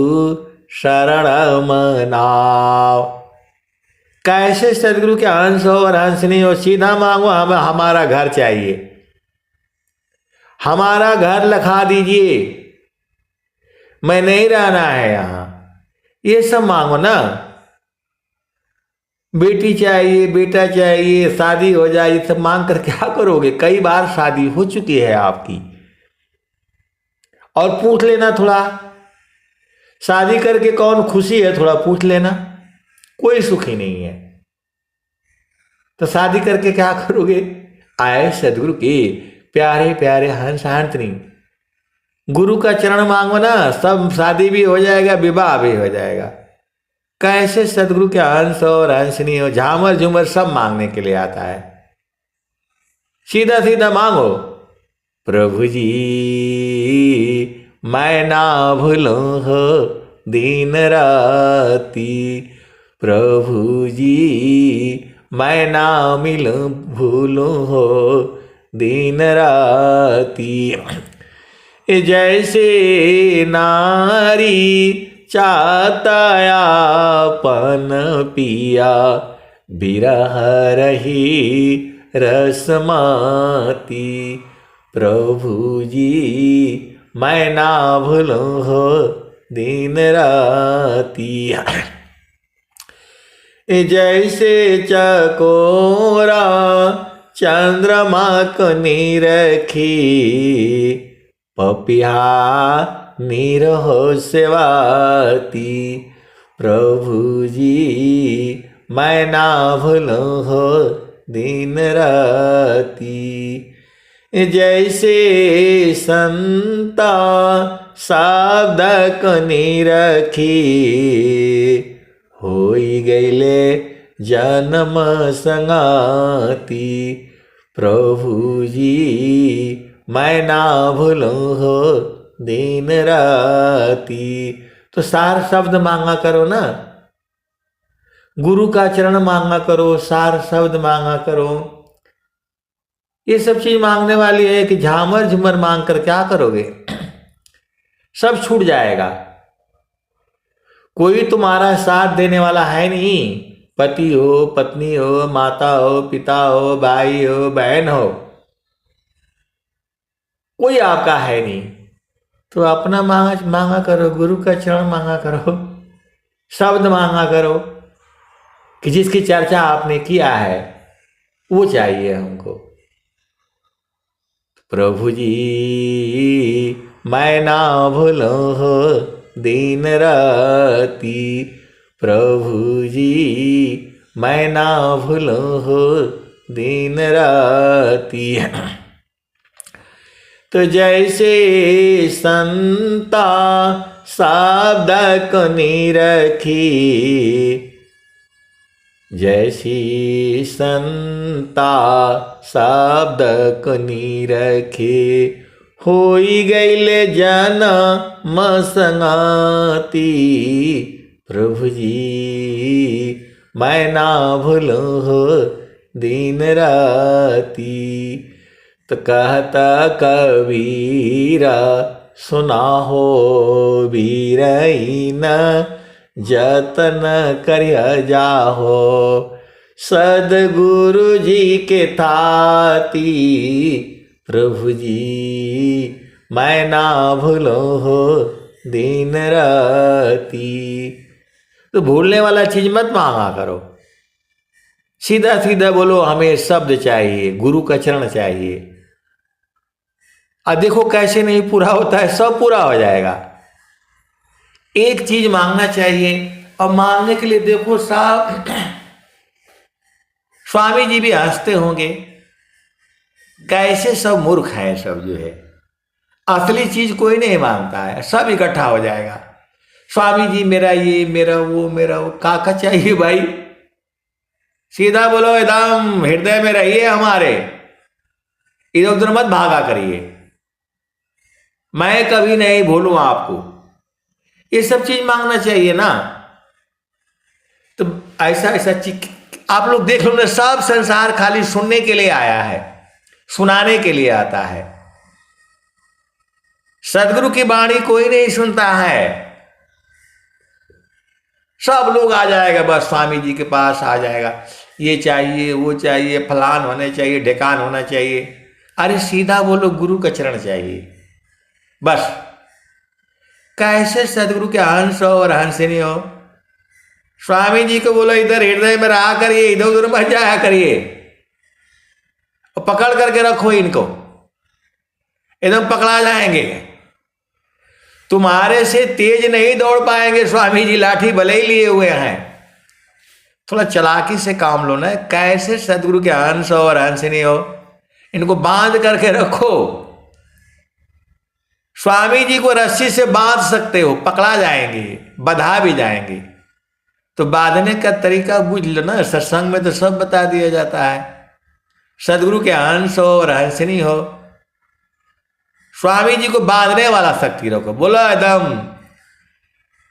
शरण मनाओ। कैसे सदगुरु के अंश हो और अंश नहीं हो? सीधा मांगो, हमें हमारा घर चाहिए, हमारा घर लखा दीजिए, मैं नहीं रहना है यहां। ये सब मांगो ना। बेटी चाहिए, बेटा चाहिए, शादी हो जाए, ये सब मांग कर क्या करोगे? कई बार शादी हो चुकी है आपकी, और पूछ लेना थोड़ा, शादी करके कौन खुशी है, थोड़ा पूछ लेना। कोई सुखी नहीं है, तो शादी करके क्या करोगे? आए सदगुरु के प्यारे प्यारे हंस हांतनी, गुरु का चरण मांगो ना, सब शादी भी हो जाएगा, विवाह भी हो जाएगा। कैसे सदगुरु के हंस और हंसनी हो, झामर झूमर सब मांगने के लिए आता है। सीधा सीधा मांगो, प्रभु जी मैं ना भूलूं हो दिन राती, प्रभु जी मैं ना भूलूं हो दिन राती। जैसे नारी चाहतायापन पिया, बिरह रही रसमाती। प्रभु जी मैं ना भूलूं हो दिन राती। जैसे चकोरा चंद्रमा को निरखी, पपिया निरहो सेवाती। प्रभु जी मैं ना भूलूं हो दिन राती। जैसे संता शब्द को निरखी, होई गईले जन्म संगाती। प्रभु जी मैं ना भूलूं हो दिन राती। तो सार शब्द मांगा करो ना, गुरु का चरण मांगा करो, सार शब्द मांगा करो। ये सब चीज मांगने वाली है कि झामर झुमर मांग कर क्या करोगे? सब छूट जाएगा। कोई तुम्हारा साथ देने वाला है नहीं। पति हो, पत्नी हो, माता हो, पिता हो, भाई हो, बहन हो, कोई आपका है नहीं। तो अपना मांगा करो, गुरु का चरण मांगा करो, शब्द मांगा करो कि जिसकी चर्चा आपने किया है वो चाहिए हमको। प्रभु जी मैं ना भूलूं हो दिन राती। प्रभु जी मैं ना भूलूं हो दिन राती। तो जैसे संता शब्द को निरखी, जैसी संता शब्द को निरखी, होई गईले जन्म संगाती। प्रभु जी मैं ना भूलूं हो दिन राती। तो कहता कबीरा सुना हो बीरईन, जतन करिया जाहो सदगुरु जी के थाती। प्रभु जी मैं ना भूलूं हो दिन राती। तो भूलने वाला चीज मत मांगा करो, सीधा सीधा बोलो हमें शब्द चाहिए, गुरु का चरण चाहिए। अब देखो कैसे नहीं पूरा होता है, सब पूरा हो जाएगा। एक चीज मांगना चाहिए और मांगने के लिए देखो साहब, स्वामी जी भी हंसते होंगे, कैसे सब मूर्ख हैं सब जो है। असली चीज कोई नहीं मांगता है, सब इकट्ठा हो जाएगा। स्वामी जी मेरा ये, मेरा वो काका चाहिए भाई। सीधा बोलो, एकदम हृदय में रहिए हमारे, इधर उधर मत भागा करिए। मैं कभी नहीं भूलूं आपको, ये सब चीज मांगना चाहिए ना। तो ऐसा ऐसा चीज आप लोग देख लो ना, सब संसार खाली सुनने के लिए आया है, सुनाने के लिए आता है। सदगुरु की वाणी कोई नहीं सुनता है। सब लोग आ जाएगा, बस स्वामी जी के पास आ जाएगा, ये चाहिए वो चाहिए, फलान होने चाहिए, ढेकान होना चाहिए। अरे सीधा बोलो गुरु का चरण चाहिए बस। कैसे सदगुरु के अंश हो और हंसनी हो। स्वामी जी को बोलो इधर हृदय में रहा करिए, इधर उधर मत जाया करिए, और पकड़ करके रखो इनको, एकदम पकड़ा जाएंगे। तुम्हारे से तेज नहीं दौड़ पाएंगे स्वामी जी, लाठी भले ही लिए हुए हैं। थोड़ा चालाकी से काम लो ना। कैसे सदगुरु के अंश हो और हंसनी हो, इनको बांध करके रखो। स्वामी जी को रस्सी से बांध सकते हो, पकड़ा जाएंगे, बधा भी जाएंगे। तो बांधने का तरीका बुझ लो ना, सत्संग में तो सब बता दिया जाता है। सदगुरु के अंश हो और हंसनी हो, स्वामी जी को बांधने वाला शक्ति रखो। बोलो एकदम,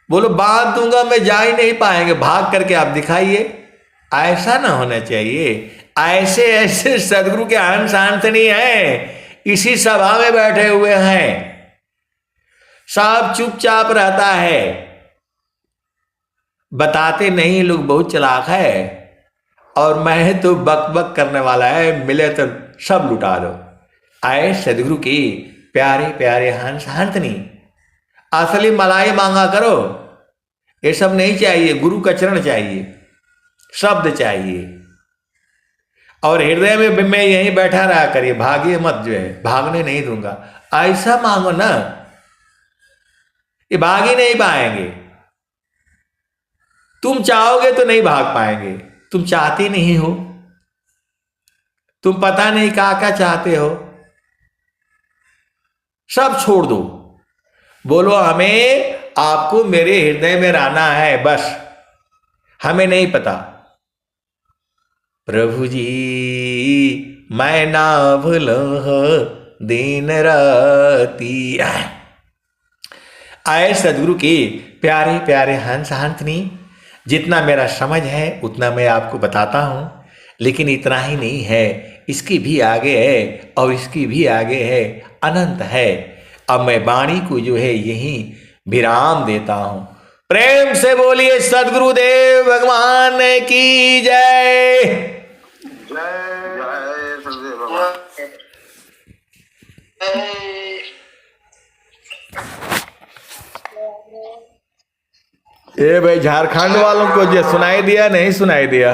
बोलो बांध दूंगा मैं, जा ही नहीं पाएंगे, भाग करके आप दिखाइए। ऐसा ना होना चाहिए। ऐसे ऐसे सदगुरु के अंश हंसनी है, इसी सभा में बैठे हुए हैं, सब चुपचाप रहता है, बताते नहीं, लोग बहुत चालाक है, और मैं तो बक बक करने वाला है, मिले तो सब लुटा दो। आए सदगुरु की प्यारे प्यारे हंस हंसनी, असली मलाई मांगा करो, ये सब नहीं चाहिए, गुरु का चरण चाहिए, शब्द चाहिए, और हृदय में मैं यहीं बैठा रहा करिए, भागिए मत, जो है भागने नहीं दूंगा, ऐसा मांगो ना, ये भाग ही नहीं पाएंगे। तुम चाहोगे तो नहीं भाग पाएंगे, तुम चाहते नहीं हो, तुम पता नहीं क्या चाहते हो, सब छोड़ दो, बोलो हमें आपको मेरे हृदय में रहना है, बस हमें नहीं पता। प्रभु जी मैं ना भूलो दिन राती। आए सदगुरु की प्यारे प्यारे हंस हंसनी, जितना मेरा समझ है उतना मैं आपको बताता हूँ, लेकिन इतना ही नहीं है, इसकी भी आगे है और इसकी भी आगे है, अनंत है। अब मैं वाणी को जो है यहीं विराम देता हूँ। प्रेम से बोलिए सदगुरुदेव भगवान की जय। जय सदगुरु भगवान। ये भाई झारखंड वालों को जो सुनाई दिया नहीं सुनाई दिया?